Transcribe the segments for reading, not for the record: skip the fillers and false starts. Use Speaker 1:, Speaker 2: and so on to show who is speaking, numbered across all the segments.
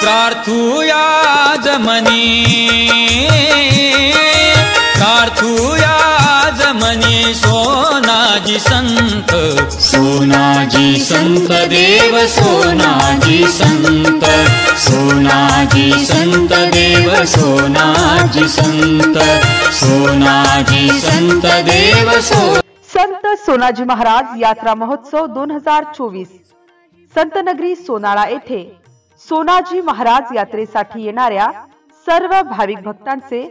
Speaker 1: प्रार्थूया जमनी सोनाजी संत, सोनाजी संत देव सोनाजी संत, सोनाजी संत देव सोनाजी संत, सोनाजी संत देव
Speaker 2: संत सोनाजी महाराज यात्रा महोत्सव 2024 संत नगरी सोनाळा येथे सोनाजी महाराज यात्रेसाठी येणाऱ्या सर्व भाविक भक्तांचे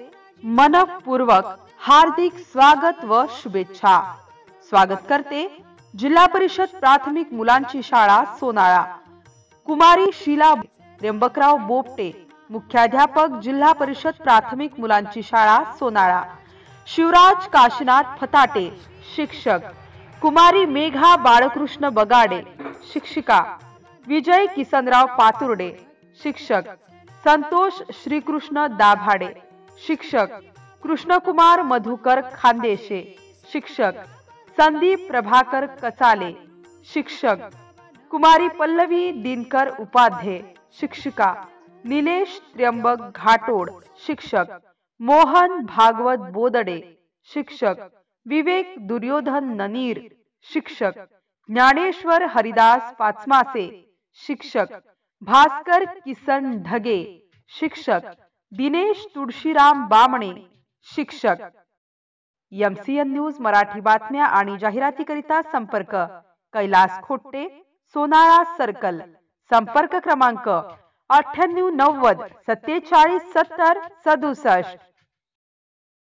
Speaker 2: मनपूर्वक हार्दिक स्वागत व शुभेच्छा। स्वागत करते जिल्हा परिषद प्राथमिक मुलांची शाळा सोनाळा, कुमारी शीला त्र्यंबकराव बोपटे मुख्याध्यापक जिल्हा परिषद प्राथमिक मुलांची शाळा सोनाळा, शिवराज काशीनाथ फताटे शिक्षक, कुमारी मेघा बाळकृष्ण बगाडे शिक्षिका, विजय किसनराव पातुर्डे शिक्षक, संतोष श्रीकृष्ण दाभाडे शिक्षक, कृष्णकुमार मधुकर खांदेशे शिक्षक, संदीप प्रभाकर कचाले शिक्षक, कुमारी पल्लवी दिनकर उपाध्ये शिक्षिका, निलेश त्र्यंबक घाटोड शिक्षक, मोहन भागवत बोदडे शिक्षक, विवेक दुर्योधन ननीर शिक्षक, ज्ञानेश्वर हरिदास पाचमासे शिक्षक, भास्कर किसन ढगे शिक्षक, दिनेश तुळशीराम बामणे शिक्षक। MCN न्यूज मराठी बातम्या आणि जाहिरातीकरिता संपर्क कैलास खोटे, सोनाळा सर्कल, संपर्क क्रमांक 9890 47 70 67।